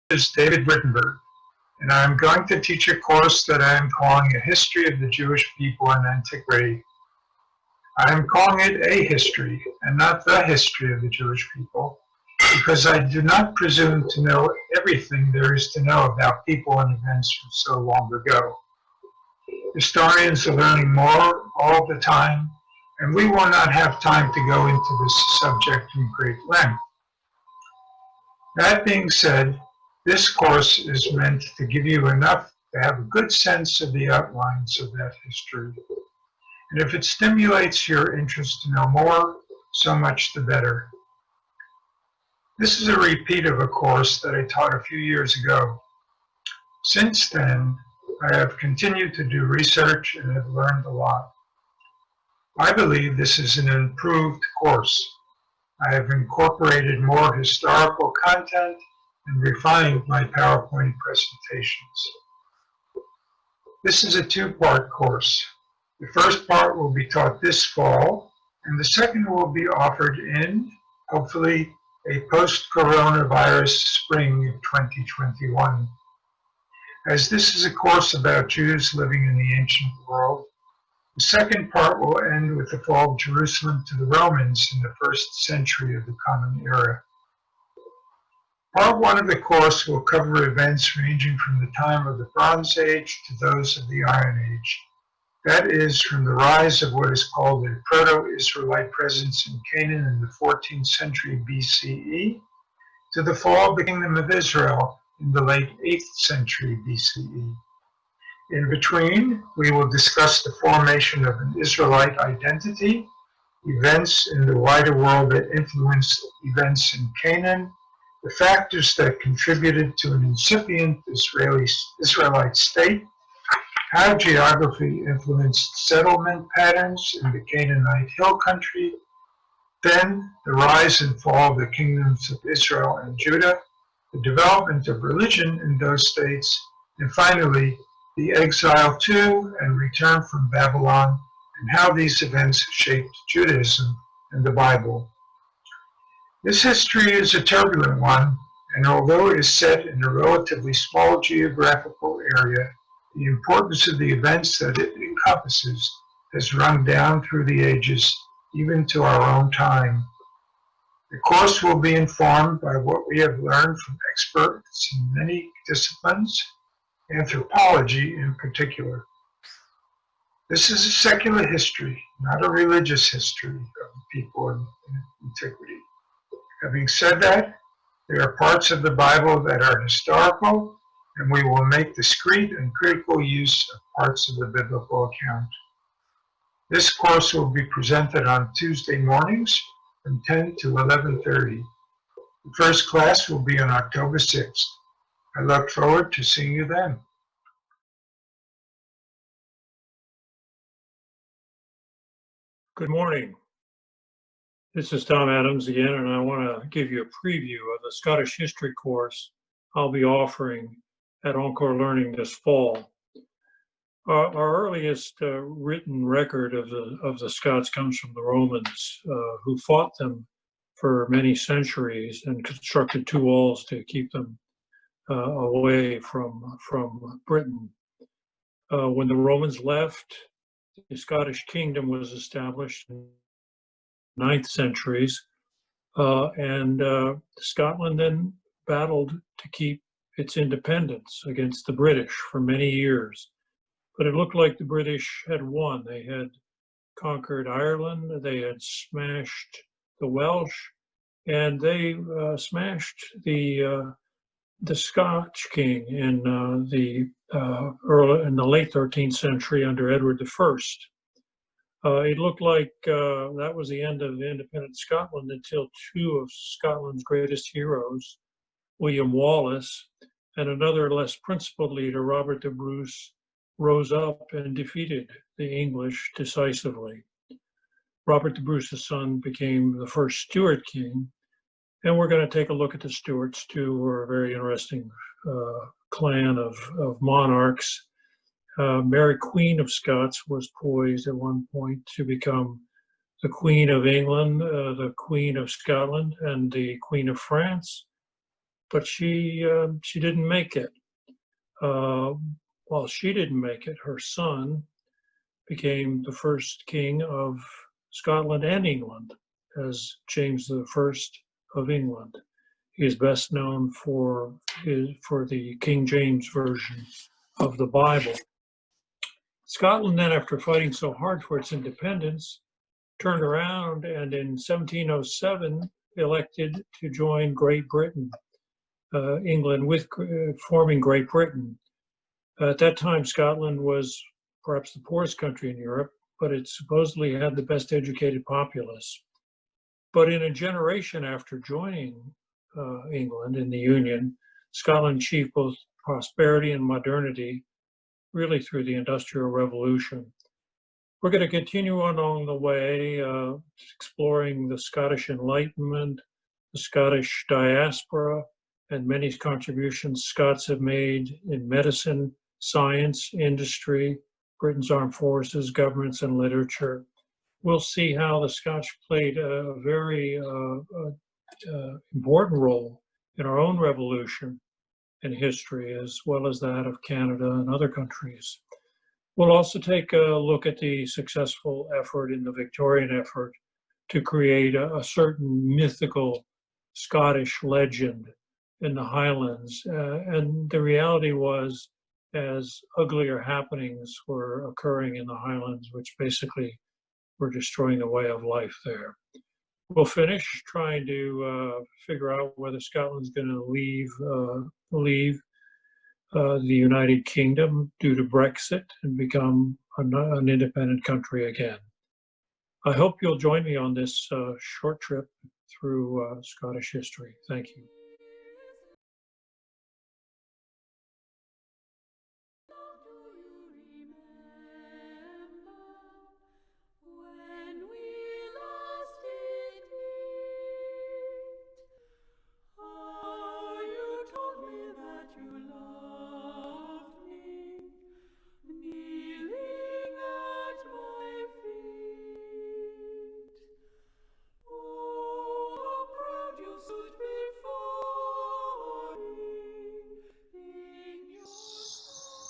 Is David Wittenberg, and I'm going to teach a course that I am calling A History of the Jewish People in Antiquity. I am calling it A History and not the history of the Jewish people, because I do not presume to know everything there is to know about people and events from so long ago. Historians are learning more all the time, and we will not have time to go into this subject in great length. That being said, this course is meant to give you enough to have a good sense of the outlines of that history. And if it stimulates your interest to know more, so much the better. This is a repeat of a course that I taught a few years ago. Since then, I have continued to do research and have learned a lot. I believe this is an improved course. I have incorporated more historical content and refined my PowerPoint presentations. This is a two-part course. The first part will be taught this fall, and the second will be offered in, hopefully, a post-coronavirus spring of 2021. As this is a course about Jews living in the ancient world, the second part will end with the fall of Jerusalem to the Romans in the 1st century of the Common Era. Part 1 of the course will cover events ranging from the time of the Bronze Age to those of the Iron Age. That is, from the rise of what is called a Proto-Israelite presence in Canaan in the 14th century BCE to the fall of the Kingdom of Israel in the late 8th century BCE. In between, we will discuss the formation of an Israelite identity, events in the wider world that influenced events in Canaan, the factors that contributed to an incipient Israelite state, how geography influenced settlement patterns in the Canaanite hill country, then the rise and fall of the kingdoms of Israel and Judah, the development of religion in those states, and finally, the exile to and return from Babylon, and how these events shaped Judaism and the Bible. This history is a turbulent one, and although it is set in a relatively small geographical area, the importance of the events that it encompasses has run down through the ages, even to our own time. The course will be informed by what we have learned from experts in many disciplines, anthropology in particular. This is a secular history, not a religious history of the people in antiquity. Having said that, there are parts of the Bible that are historical, and we will make discrete and critical use of parts of the biblical account. This course will be presented on Tuesday mornings from 10 to 11:30. The first class will be on October 6th. I look forward to seeing you then. Good morning. This is Tom Adams again, and I want to give you a preview of the Scottish History course I'll be offering at Encore Learning this fall. Our earliest written record of the Scots comes from the Romans, who fought them for many centuries and constructed two walls to keep them away from Britain. When the Romans left, the Scottish kingdom was established in the 9th centuries, and Scotland then battled to keep its independence against the British for many years. But it looked like the British had won. They had conquered Ireland, they had smashed the Welsh, and they smashed the Scotch king in the late 13th century under Edward I. It looked like that was the end of independent Scotland until two of Scotland's greatest heroes, William Wallace and another less principled leader, Robert the Bruce, rose up and defeated the English decisively. Robert the Bruce's son became the first Stuart king, and we're going to take a look at the Stuarts too, who are a very interesting clan of monarchs. Mary Queen of Scots was poised at one point to become the Queen of England, the Queen of Scotland, and the Queen of France. but she didn't make it. Well, she didn't make it. Her son became the first king of Scotland and England as James I of England. He is best known for the King James version of the Bible. Scotland then, after fighting so hard for its independence, turned around and in 1707 elected to join Great Britain, England with forming Great Britain. At that time, Scotland was perhaps the poorest country in Europe, but it supposedly had the best educated populace. But in a generation after joining England in the Union, Scotland achieved both prosperity and modernity, really through the Industrial Revolution. We're going to continue on along the way, exploring the Scottish Enlightenment, the Scottish diaspora, and many contributions Scots have made in medicine, science, industry, Britain's armed forces, governments, and literature. We'll see how the Scotch played a very important role in our own revolution and history, as well as that of Canada and other countries. We'll also take a look at the successful effort in the Victorian effort to create a certain mythical Scottish legend in the Highlands. And the reality was, as uglier happenings were occurring in the Highlands, which basically were destroying the way of life there. We'll finish trying to figure out whether Scotland's going to leave the United Kingdom due to Brexit and become an independent country again. I hope you'll join me on this short trip through Scottish history. Thank you.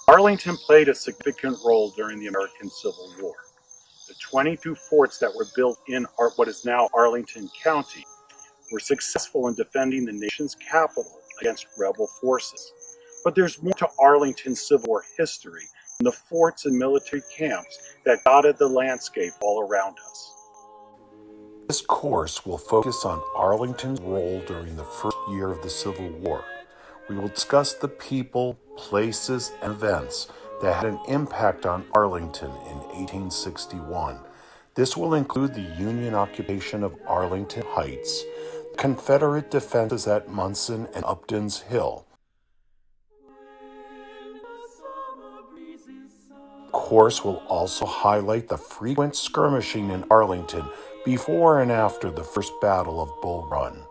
Arlington played a significant role during the American Civil War. The 22 forts that were built in what is now Arlington County were successful in defending the nation's capital against rebel forces. But there's more to Arlington's Civil War history than the forts and military camps that dotted the landscape all around us. This course will focus on Arlington's role during the first year of the Civil War. We will discuss the people, places, and events that had an impact on Arlington in 1861. This will include the Union occupation of Arlington Heights, Confederate defenses at Munson and Upton's Hill. The course will also highlight the frequent skirmishing in Arlington before and after the First Battle of Bull Run.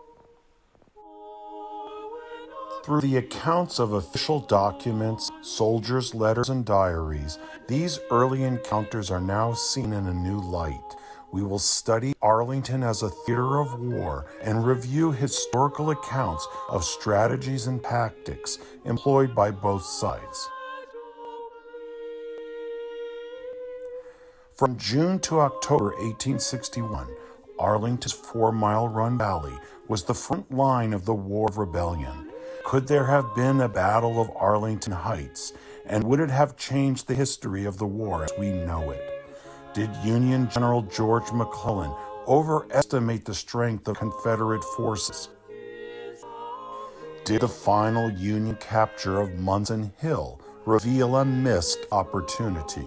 Through the accounts of official documents, soldiers' letters, and diaries, these early encounters are now seen in a new light. We will study Arlington as a theater of war and review historical accounts of strategies and tactics employed by both sides. From June to October 1861, Arlington's 4-mile run valley was the front line of the War of Rebellion. Could there have been a Battle of Arlington Heights, and would it have changed the history of the war as we know it? Did Union General George McClellan overestimate the strength of Confederate forces? Did the final Union capture of Munson Hill reveal a missed opportunity?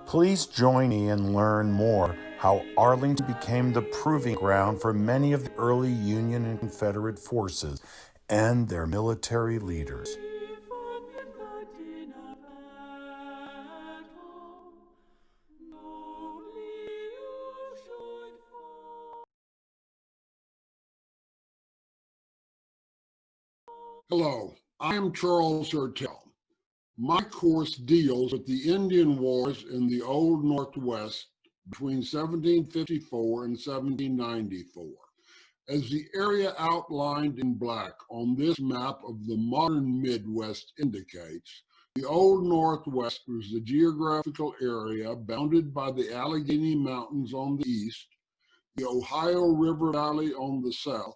Please join me and learn more how Arlington became the proving ground for many of the early Union and Confederate forces and their military leaders. Hello, I am Charles Hertel. My course deals with the Indian Wars in the Old Northwest between 1754 and 1794, As the area outlined in black on this map of the modern Midwest indicates, the Old Northwest was the geographical area bounded by the Allegheny Mountains on the east, the Ohio River Valley on the south,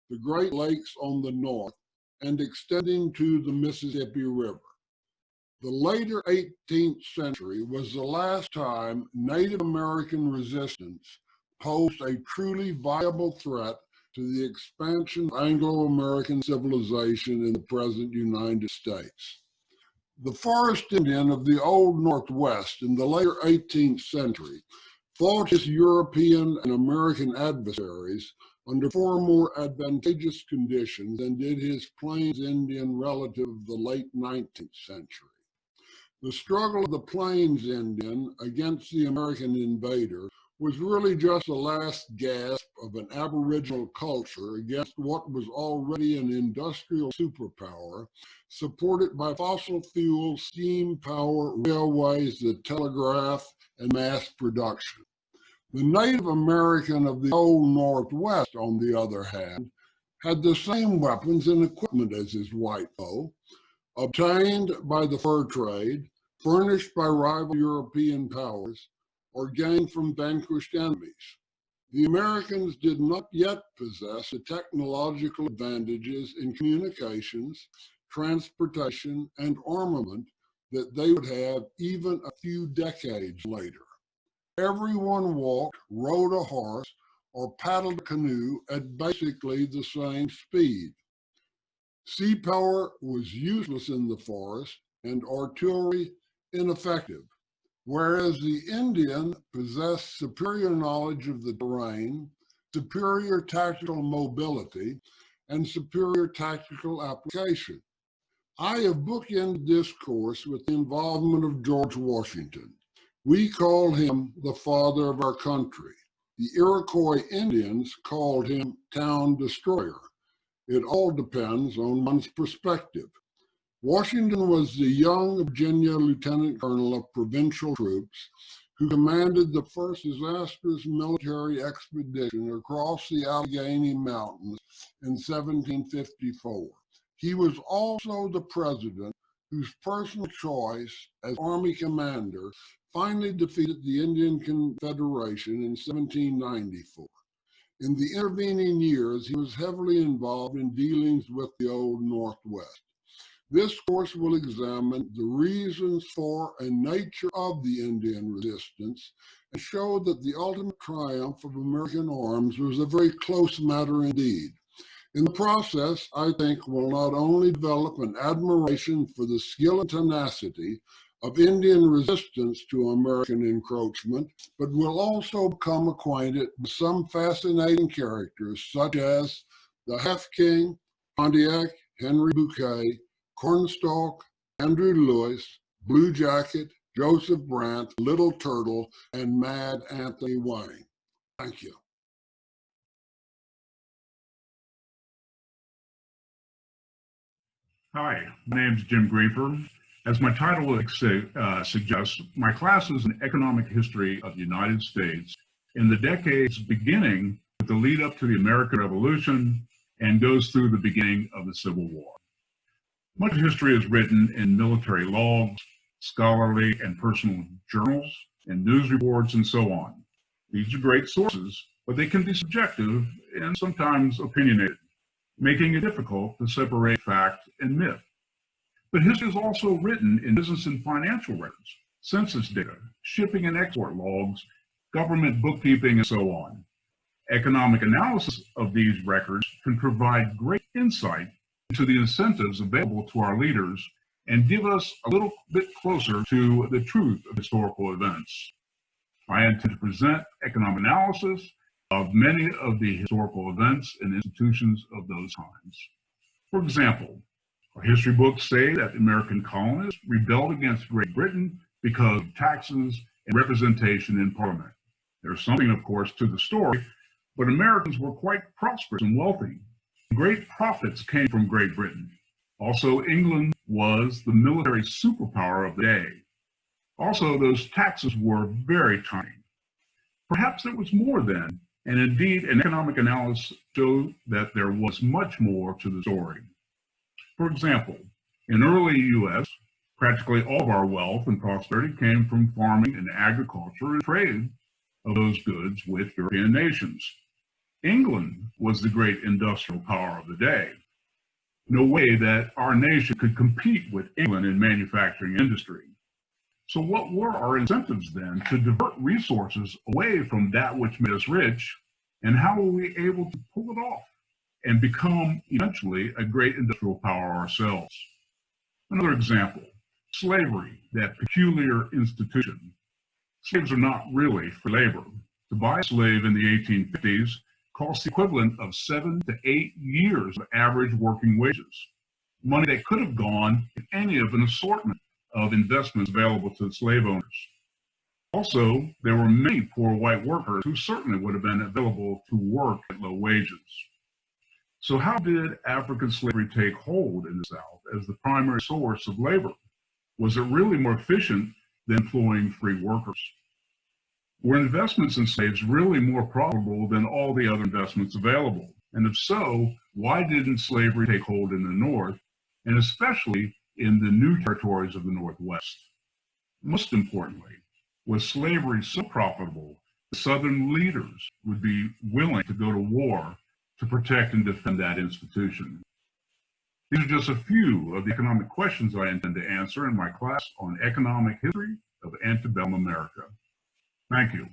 the Great Lakes on the north, and extending to the Mississippi River. The later 18th century was the last time Native American resistance posed a truly viable threat to the expansion of Anglo-American civilization in the present United States. The forest Indian of the Old Northwest in the later 18th century fought his European and American adversaries under far more advantageous conditions than did his Plains Indian relative of the late 19th century. The struggle of the Plains Indian against the American invader was really just the last gasp of an aboriginal culture against what was already an industrial superpower, supported by fossil fuel, steam power, railways, the telegraph, and mass production. The Native American of the Old Northwest, on the other hand, had the same weapons and equipment as his white foe, obtained by the fur trade, furnished by rival European powers, or gained from vanquished enemies. The Americans did not yet possess the technological advantages in communications, transportation, and armament that they would have even a few decades later. Everyone walked, rode a horse, or paddled a canoe at basically the same speed. Sea power was useless in the forest and artillery ineffective, whereas the Indian possessed superior knowledge of the terrain, superior tactical mobility, and superior tactical application. I have bookended this course with the involvement of George Washington. We call him the father of our country. The Iroquois Indians called him town destroyer. It all depends on one's perspective. Washington was the young Virginia lieutenant colonel of provincial troops who commanded the first disastrous military expedition across the Allegheny Mountains in 1754. He was also the president whose personal choice as Army commander finally defeated the Indian Confederation in 1794. In the intervening years, he was heavily involved in dealings with the Old Northwest. This course will examine the reasons for and nature of the Indian resistance and show that the ultimate triumph of American arms was a very close matter indeed. In the process, I think we'll not only develop an admiration for the skill and tenacity of Indian resistance to American encroachment, but we'll also become acquainted with some fascinating characters such as the Half King, Pontiac, Henry Bouquet, Cornstalk, Andrew Lewis, Blue Jacket, Joseph Brant, Little Turtle, and Mad Anthony Wayne. Thank you. Hi, my name is Jim Grefer. As my title suggests, my class is an economic history of the United States in the decades beginning with the lead up to the American Revolution and goes through the beginning of the Civil War. Much history is written in military logs, scholarly and personal journals, and news reports, and so on. These are great sources, but they can be subjective and sometimes opinionated, making it difficult to separate fact and myth. But history is also written in business and financial records, census data, shipping and export logs, government bookkeeping, and so on. Economic analysis of these records can provide great insight into the incentives available to our leaders and give us a little bit closer to the truth of historical events. I intend to present economic analysis of many of the historical events and institutions of those times. For example, our history books say that the American colonists rebelled against Great Britain because of taxes and representation in Parliament. There's something, of course, to the story, but Americans were quite prosperous and wealthy. Great profits came from Great Britain. Also, England was the military superpower of the day. Also, those taxes were very tiny. Perhaps there was more then, And indeed, an economic analysis showed that there was much more to the story. For example, in early U.S., practically all of our wealth and prosperity came from farming and agriculture and trade of those goods with European nations. England was the great industrial power of the day. No way that our nation could compete with England in manufacturing industry. So what were our incentives then to divert resources away from that which made us rich, and how were we able to pull it off and become eventually a great industrial power ourselves? Another example, slavery, that peculiar institution. Slaves are not really free labor. To buy a slave in the 1850s cost the equivalent of 7 to 8 years of average working wages, money that could have gone in any of an assortment of investments available to the slave owners. Also, there were many poor white workers who certainly would have been available to work at low wages. So how did African slavery take hold in the South as the primary source of labor? Was it really more efficient than employing free workers? Were investments in slaves really more profitable than all the other investments available? And if so, why didn't slavery take hold in the North, and especially in the new territories of the Northwest? Most importantly, was slavery so profitable that Southern leaders would be willing to go to war to protect and defend that institution? These are just a few of the economic questions I intend to answer in my class on economic history of antebellum America. Thank you.